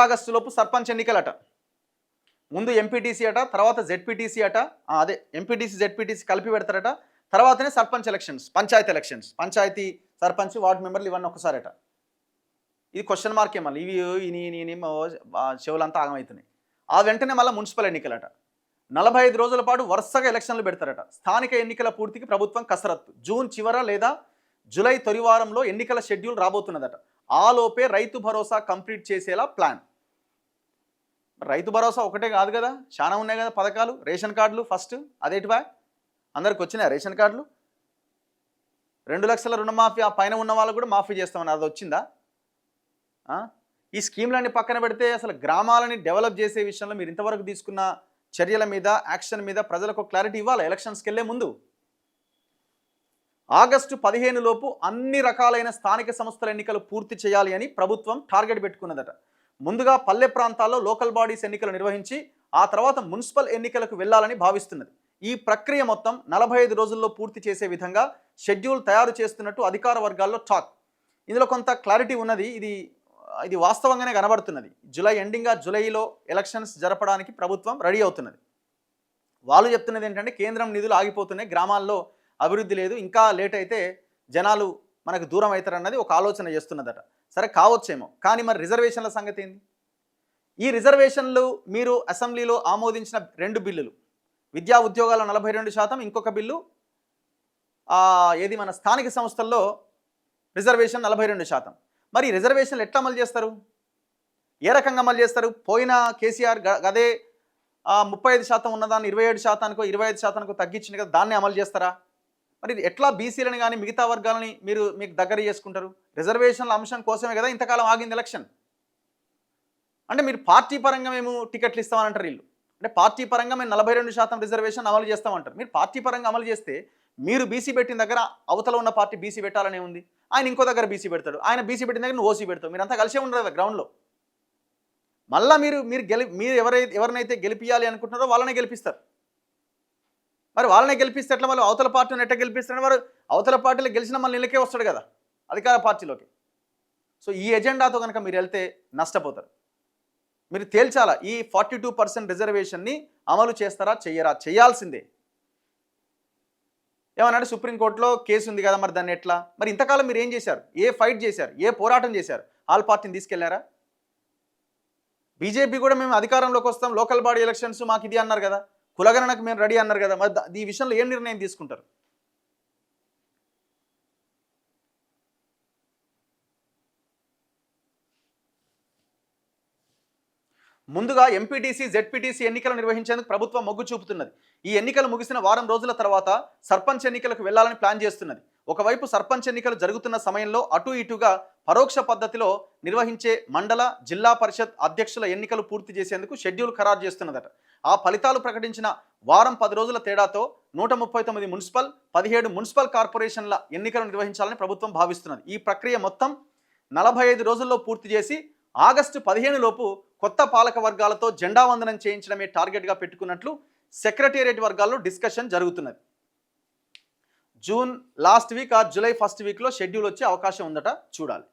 ఆగస్టులోపు సర్పంచ్ ఎన్నికలట. ముందు ఎంపీటీసీ అట, తర్వాత జెడ్పీటీసీ అట. అదే ఎంపీటీసీ జెడ్పీటీసీ కలిపి పెడతారట. తర్వాతనే sarpanch elections, panchayat elections, panchayat sarpanch ward మెంబర్లు ఇవన్నీ ఒకసారట. ఇది క్వశ్చన్ మార్కే. మళ్ళీ ఇవి చెవులంతా ఆగమవుతున్నాయి. ఆ వెంటనే మళ్ళీ మున్సిపల్ ఎన్నికలట. 45 రోజుల పాటు వరుసగా ఎలక్షన్లు పెడతారట. స్థానిక ఎన్నికల పూర్తికి ప్రభుత్వం కసరత్తు. జూన్ చివర లేదా జూలై తొలి వారంలో ఎన్నికల షెడ్యూల్ రాబోతున్నదట. ఆలోపే రైతు భరోసా కంప్లీట్ చేసేలా ప్లాన్. రైతు భరోసా ఒకటే కాదు కదా, చాలా ఉన్నాయి కదా పథకాలు. రేషన్ కార్డులు ఫస్ట్, అదేటివా అందరికి వచ్చినాయి రేషన్ కార్డులు. 2 లక్షల రుణమాఫీ, ఆ పైన ఉన్న వాళ్ళకు కూడా మాఫీ చేస్తామని అది వచ్చిందా? ఈ స్కీమ్లన్నీ పక్కన పెడితే అసలు గ్రామాలని డెవలప్ చేసే విషయంలో మీరు ఇంతవరకు తీసుకున్న చర్యల మీద, యాక్షన్ మీద ప్రజలకు క్లారిటీ ఇవ్వాలి ఎలక్షన్స్కి వెళ్ళే ముందు. ఆగస్టు 15 లోపు అన్ని రకాలైన స్థానిక సంస్థల ఎన్నికలు పూర్తి చేయాలి అని ప్రభుత్వం టార్గెట్ పెట్టుకున్నదట. ముందుగా పల్లె ప్రాంతాల్లో లోకల్ బాడీస్ ఎన్నికలు నిర్వహించి ఆ తర్వాత మున్సిపల్ ఎన్నికలకు వెళ్లాలని భావిస్తున్నది. ఈ ప్రక్రియ మొత్తం 45 రోజుల్లో పూర్తి చేసే విధంగా షెడ్యూల్ తయారు చేస్తున్నట్టు అధికార వర్గాల్లో టాక్. ఇందులో కొంత క్లారిటీ ఉన్నది. ఇది వాస్తవంగానే కనబడుతున్నది. జూలై ఎండింగ్గా జూలైలో ఎలక్షన్స్ జరపడానికి ప్రభుత్వం రెడీ అవుతున్నది. వాళ్ళు చెప్తున్నది ఏంటంటే కేంద్రం నిధులు ఆగిపోతున్నాయి, గ్రామాల్లో అభివృద్ధి లేదు, ఇంకా లేట్ అయితే జనాలు మనకు దూరం అవుతారన్నది ఒక ఆలోచన చేస్తున్నదట. సరే కావచ్చేమో, కానీ మరి రిజర్వేషన్ల సంగతి ఏంది? ఈ రిజర్వేషన్లు మీరు అసెంబ్లీలో ఆమోదించిన 2 బిల్లులు, విద్యా ఉద్యోగాల 42%, ఇంకొక బిల్లు ఏది మన స్థానిక సంస్థల్లో రిజర్వేషన్ 42%. మరి రిజర్వేషన్లు ఎట్లా అమలు చేస్తారు? ఏ రకంగా అమలు చేస్తారు? పోయిన కేసీఆర్ అదే 35% ఉన్నదాన్ని 27%కో 25%కో తగ్గించింది కదా, దాన్ని అమలు చేస్తారా? మరి ఎట్లా బీసీలను కానీ మిగతా వర్గాలని మీకు దగ్గర చేసుకుంటారు? రిజర్వేషన్ల అంశం కోసమే కదా ఇంతకాలం ఆగింది ఎలక్షన్. అంటే మీరు పార్టీ పరంగా మేము టికెట్లు ఇస్తామనంటారు వీళ్ళు. అంటే పార్టీ పరంగా మేము 42% రిజర్వేషన్ అమలు చేస్తామంటారు. మీరు పార్టీ పరంగా అమలు చేస్తే మీరు బీసీ పెట్టిన దగ్గర అవతల ఉన్న పార్టీ బీసీ పెట్టాలనే ఉంది, ఆయన ఇంకో దగ్గర బీసీ పెడతాడు, ఆయన బీసీ పెట్టిన దగ్గర నువ్వు ఓసీ పెడతావు, మీరంతా కలిసే ఉండరు కదా గ్రౌండ్లో. మళ్ళీ మీరు ఎవరినైతే గెలిపియాలి అనుకుంటున్నారో వాళ్ళనే గెలిపిస్తారు. మరి వాళ్ళనే గెలిపిస్తే ఎట్లా? మళ్ళీ అవతల పార్టీని ఎట్లా గెలిపిస్తారని వారు అవతల పార్టీలో గెలిచిన మళ్ళీ ఇళ్ళకే వస్తాడు కదా అధికార పార్టీలోకి. సో ఈ ఎజెండాతో కనుక మీరు వెళ్తే నష్టపోతారు. మీరు తేల్చాలా, ఈ 42% రిజర్వేషన్ని అమలు చేస్తారా చెయ్యరా? చేయాల్సిందే. ఏమన్నాడు, సుప్రీంకోర్టులో కేసు ఉంది కదా, మరి దాన్ని ఎట్లా? మరి ఇంతకాలం మీరు ఏం చేశారు? ఏ ఫైట్ చేశారు? ఏ పోరాటం చేశారు? ఆల్ పార్టీని తీసుకెళ్లారా? బీజేపీ కూడా మేము అధికారంలోకి వస్తాం, లోకల్ బాడీ ఎలక్షన్స్ మాకు ఇది అన్నారు కదా, కులగణనకు మేము రెడీ అన్నారు కదా, మరి ఈ విషయంలో ఏం నిర్ణయం తీసుకుంటారు? ముందుగా ఎంపీటీసీ జెడ్పీటీసీ ఎన్నికలు నిర్వహించేందుకు ప్రభుత్వం మొగ్గు చూపుతున్నది. ఈ ఎన్నికలు ముగిసిన వారం రోజుల తర్వాత సర్పంచ్ ఎన్నికలకు వెళ్లాలని ప్లాన్ చేస్తున్నది. ఒకవైపు సర్పంచ్ ఎన్నికలు జరుగుతున్న సమయంలో అటు ఇటుగా పరోక్ష పద్ధతిలో నిర్వహించే మండల, జిల్లా పరిషత్ అధ్యక్షుల ఎన్నికలు పూర్తి చేసేందుకు షెడ్యూల్ ఖరారు చేస్తున్నదట. ఆ ఫలితాలు ప్రకటించిన వారం 10 రోజుల తేడాతో 139 మున్సిపల్, 17 మున్సిపల్ కార్పొరేషన్ల ఎన్నికలు నిర్వహించాలని ప్రభుత్వం భావిస్తున్నది. ఈ ప్రక్రియ మొత్తం 45 రోజుల్లో పూర్తి చేసి ఆగస్టు 15 లోపు కొత్త పాలక వర్గాలతో జెండా వందనం చేయించడమే టార్గెట్గా పెట్టుకున్నట్లు సెక్రటేరియట్ వర్గాల్లో డిస్కషన్ జరుగుతున్నది. జూన్ లాస్ట్ వీక్ ఆ జూలై ఫస్ట్ వీక్లో షెడ్యూల్ వచ్చే అవకాశం ఉందట, చూడాలి.